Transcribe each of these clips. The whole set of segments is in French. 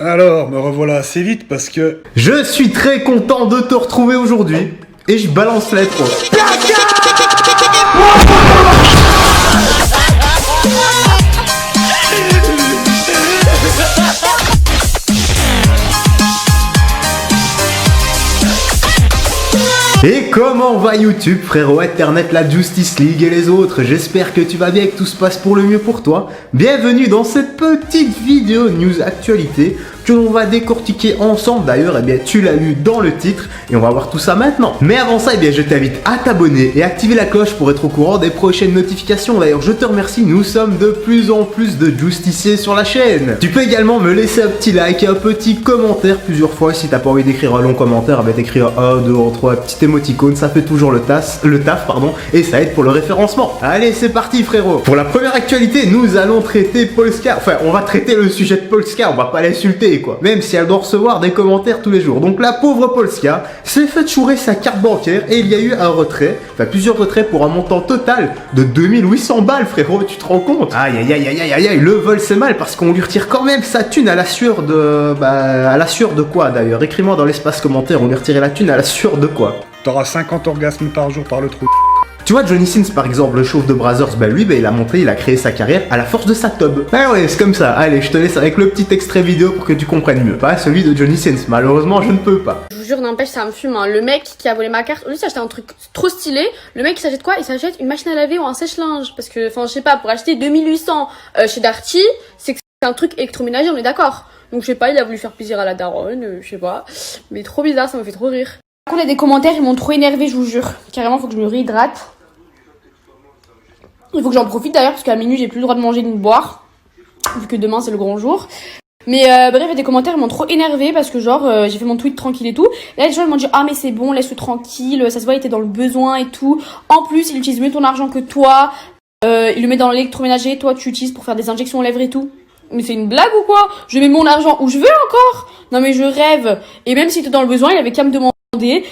Alors, me revoilà assez vite parce que... Je suis très content de te retrouver aujourd'hui et je balance l'intro. Et comment va YouTube, frérot, Internet, la Justice League et les autres? J'espère que tu vas bien et que tout se passe pour le mieux pour toi. Bienvenue dans cette petite vidéo news actualité que l'on va décortiquer ensemble. D'ailleurs, eh bien, tu l'as lu dans le titre et on va voir tout ça maintenant. Mais avant ça, eh bien, je t'invite à t'abonner et activer la cloche pour être au courant des prochaines notifications. D'ailleurs, je te remercie, nous sommes de plus en plus de justiciers sur la chaîne. Tu peux également me laisser un petit like et un petit commentaire plusieurs fois. Si t'as pas envie d'écrire un long commentaire, eh bien, t'écris 1, 2, 3 petits émoticônes, ça fait toujours le taf, et ça aide pour le référencement. Allez, c'est parti, frérot. Pour la première actualité, nous allons traiter Polska. Enfin, on va traiter le sujet de Polska, on va pas l'insulter, quoi. Même si elle doit recevoir des commentaires tous les jours. Donc la pauvre Polska s'est fait chourer sa carte bancaire et il y a eu un retrait, enfin plusieurs retraits pour un montant total de 2800 balles, frérot, tu te rends compte? Aïe aïe aïe aïe aïe aïe, le vol c'est mal parce qu'on lui retire quand même sa thune à la sueur de... à la sueur de quoi d'ailleurs? Écris-moi dans l'espace commentaire, on lui retirait la thune à la sueur de quoi? T'auras 50 orgasmes par jour par le trou. Tu vois, Johnny Sins par exemple, le chauve de Brazzers, bah lui, bah, il a monté, il a créé sa carrière à la force de sa tub. Ah ouais, c'est comme ça. Allez, je te laisse avec le petit extrait vidéo pour que tu comprennes mieux. Pas celui de Johnny Sins, malheureusement, je ne peux pas. Je vous jure, n'empêche, ça me fume. Hein. Le mec qui a volé ma carte, lui, il s'est acheté un truc trop stylé. Le mec, il s'achète quoi? Il s'achète une machine à laver ou un sèche-linge. Parce que, enfin, je sais pas, pour acheter 2800 chez Darty, c'est que c'est un truc électroménager, on est d'accord. Donc, je sais pas, il a voulu faire plaisir à la daronne, je sais pas. Mais trop bizarre, ça me fait trop rire. Par contre, il y a des commentaires, ils m'ont trop énervé, je vous jure. Carrément, faut que je me réhydrate. Il faut que j'en profite d'ailleurs, parce qu'à minuit, j'ai plus le droit de manger ni de boire. Vu que demain, c'est le grand jour. Mais bref, il y a des commentaires, ils m'ont trop énervé parce que genre, j'ai fait mon tweet tranquille et tout. Et là, les gens ils m'ont dit, ah mais c'est bon, laisse-le tranquille, ça se voit, il était dans le besoin et tout. En plus, il utilise mieux ton argent que toi. Il le met dans l'électroménager, toi tu utilises pour faire des injections aux lèvres et tout. Mais c'est une blague ou quoi? Je mets mon argent où je veux encore? Non mais je rêve. Et même s'il était dans le besoin, il avait qu'à me demander.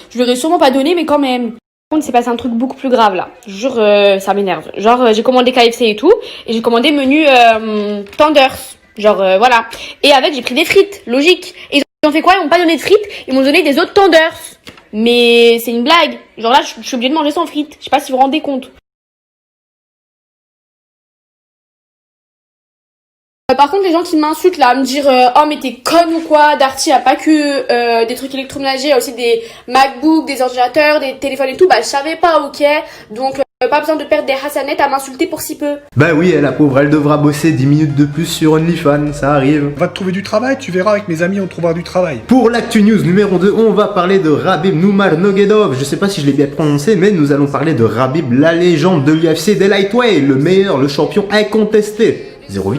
Je lui aurais sûrement pas donné, mais quand même. Par contre, il s'est passé un truc beaucoup plus grave là. Je jure, ça m'énerve. Genre, j'ai commandé KFC et tout, et j'ai commandé menu tenders. Genre, voilà. Et avec, j'ai pris des frites, logique. Et ils ont fait quoi? Ils m'ont pas donné de frites, ils m'ont donné des autres tenders. Mais c'est une blague. Genre là, je suis obligée de manger sans frites. Je sais pas si vous vous rendez compte. Par contre, les gens qui m'insultent là, à me dire oh mais t'es conne ou quoi, Darty a pas que des trucs électroménagers, il y a aussi des MacBooks, des ordinateurs, des téléphones et tout, bah je savais pas, ok. Donc pas besoin de perdre des hassanettes à m'insulter pour si peu. Bah oui, la pauvre, elle devra bosser 10 minutes de plus sur OnlyFans, ça arrive. On va te trouver du travail, tu verras, avec mes amis on trouvera du travail. Pour l'actu news numéro 2, on va parler de Khabib Nurmagomedov. Je sais pas si je l'ai bien prononcé, mais nous allons parler de Khabib, la légende de l'UFC des lightweight, le meilleur, le champion incontesté. Zéro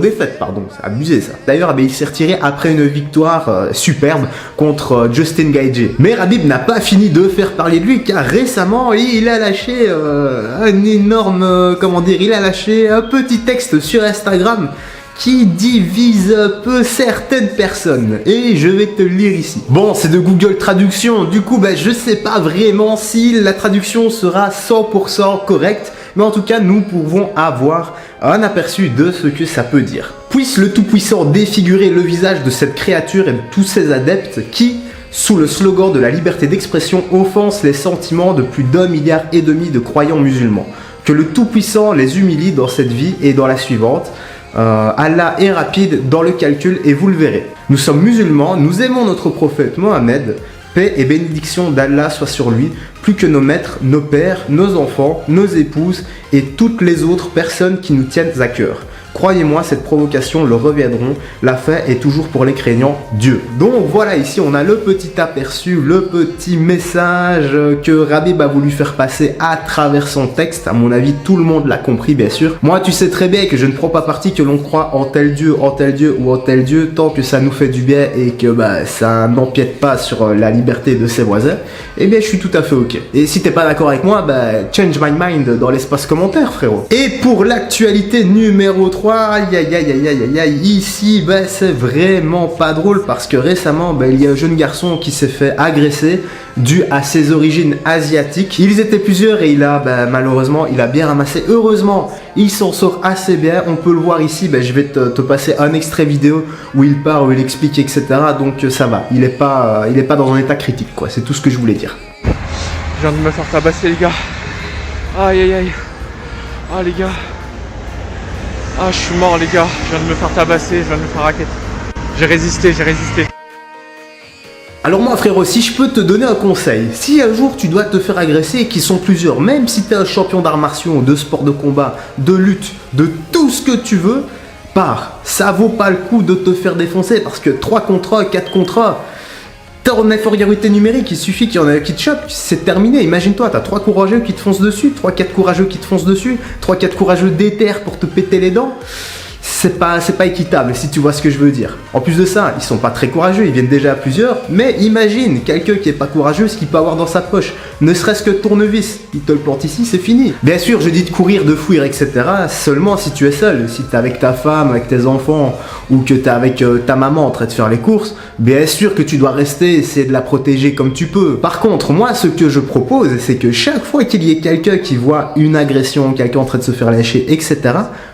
défaite, pardon, c'est abusé ça. D'ailleurs, il s'est retiré après une victoire superbe contre Justin Gaethje. Mais Khabib n'a pas fini de faire parler de lui car récemment, il a lâché un énorme, il a lâché un petit texte sur Instagram qui divise un peu certaines personnes. Et je vais te le lire ici. Bon, c'est de Google Traduction, du coup, je sais pas vraiment si la traduction sera 100% correcte. Mais en tout cas, nous pouvons avoir un aperçu de ce que ça peut dire. Puisse le Tout-Puissant défigurer le visage de cette créature et de tous ses adeptes qui, sous le slogan de la liberté d'expression, offensent les sentiments de plus d'1,5 milliard de croyants musulmans. Que le Tout-Puissant les humilie dans cette vie et dans la suivante. Allah est rapide dans le calcul et vous le verrez. Nous sommes musulmans, nous aimons notre prophète Mohammed. Paix et bénédiction d'Allah soit sur lui, plus que nos maîtres, nos pères, nos enfants, nos épouses et toutes les autres personnes qui nous tiennent à cœur. Croyez-moi, cette provocation le reviendront, la fin est toujours pour les craignants Dieu. Donc voilà, ici on a le petit aperçu, le petit message que Khabib a voulu faire passer à travers son texte. À mon avis, tout le monde l'a compris, bien sûr. Moi, tu sais très bien que je ne prends pas parti que l'on croit en tel Dieu ou en tel Dieu, tant que ça nous fait du bien et que ça n'empiète pas sur la liberté de ses voisins. Eh bien, je suis tout à fait ok. Et si t'es pas d'accord avec moi, change my mind dans l'espace commentaire, frérot. Et pour l'actualité numéro 3, 3, aïe aïe aïe aïe aïe aïe aïe, ici c'est vraiment pas drôle parce que récemment il y a un jeune garçon qui s'est fait agresser dû à ses origines asiatiques. Ils étaient plusieurs et il a malheureusement il a bien ramassé. Heureusement il s'en sort assez bien, on peut le voir ici, je vais te passer un extrait vidéo où il part, où il explique etc. Donc ça va, il est pas dans un état critique quoi, c'est tout ce que je voulais dire. Je viens de me faire tabasser les gars. Aïe aïe aïe. Ah les gars. Ah je suis mort les gars. Je viens de me faire tabasser, je viens de me faire raquette. J'ai résisté. Alors moi frérot, si je peux te donner un conseil, si un jour tu dois te faire agresser et qu'ils sont plusieurs, même si tu es un champion d'arts martiaux, de sport de combat, de lutte, de tout ce que tu veux, pars. Ça vaut pas le coup de te faire défoncer parce que 3 contre 1, 4 contre 1, t'es en infériorité numérique, il suffit qu'il y en ait un qui te chope, c'est terminé. Imagine-toi, t'as 3 courageux qui te foncent dessus, 3-4 courageux qui te foncent dessus, 3-4 courageux déterrent pour te péter les dents. C'est pas équitable si tu vois ce que je veux dire. En plus de ça, ils sont pas très courageux, ils viennent déjà à plusieurs, mais imagine quelqu'un qui est pas courageux, ce qu'il peut avoir dans sa poche, ne serait-ce que tournevis, il te le plante ici, c'est fini. Bien sûr, je dis de courir, de fuir, etc. seulement si tu es seul, si t'es avec ta femme, avec tes enfants, ou que t'es avec ta maman en train de faire les courses, bien sûr que tu dois rester, essayer de la protéger comme tu peux. Par contre, moi, ce que je propose, c'est que chaque fois qu'il y ait quelqu'un qui voit une agression, quelqu'un en train de se faire lâcher, etc.,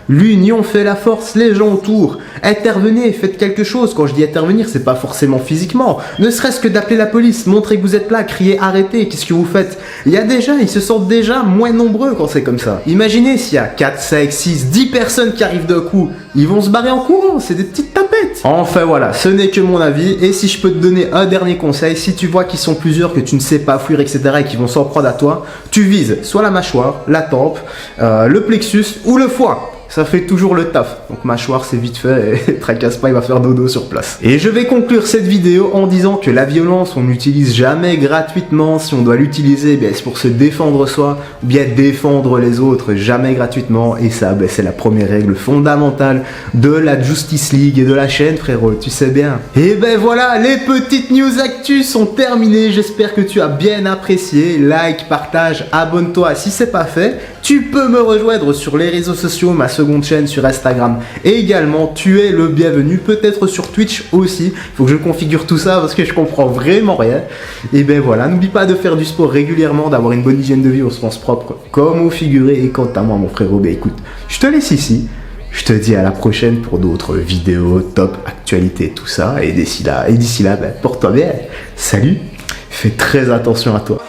l'union fait la force, les gens autour. Intervenez, faites quelque chose. Quand je dis intervenir, c'est pas forcément physiquement. Ne serait-ce que d'appeler la police, montrer que vous êtes là, crier arrêtez, qu'est-ce que vous faites? Ils se sentent déjà moins nombreux quand c'est comme ça. Imaginez s'il y a 4, 5, 6, 10 personnes qui arrivent d'un coup, ils vont se barrer en courant, c'est des petites tapettes. Enfin voilà, ce n'est que mon avis. Et si je peux te donner un dernier conseil, si tu vois qu'ils sont plusieurs, que tu ne sais pas fuir, etc. et qu'ils vont s'en prendre à toi, tu vises soit la mâchoire, la tempe, le plexus ou le foie. Ça fait toujours le taf. Donc mâchoire c'est vite fait et tracasse pas, il va faire dodo sur place. Et je vais conclure cette vidéo en disant que la violence on n'utilise jamais gratuitement. Si on doit l'utiliser, c'est pour se défendre soi ou bien défendre les autres, jamais gratuitement. Et ça c'est la première règle fondamentale de la Justice League et de la chaîne frérot, tu sais bien. Et voilà, les petites news actus sont terminées. J'espère que tu as bien apprécié. Like, partage, abonne-toi si c'est pas fait. Tu peux me rejoindre sur les réseaux sociaux, ma seconde chaîne sur Instagram. Et également, tu es le bienvenu, peut-être sur Twitch aussi. Il faut que je configure tout ça parce que je comprends vraiment rien. Et voilà, n'oublie pas de faire du sport régulièrement, d'avoir une bonne hygiène de vie au sens propre, comme au figuré. Et quant à moi, mon frérot, écoute, je te laisse ici. Je te dis à la prochaine pour d'autres vidéos, top, actualité, tout ça. Et d'ici là, porte-toi bien. Salut, fais très attention à toi.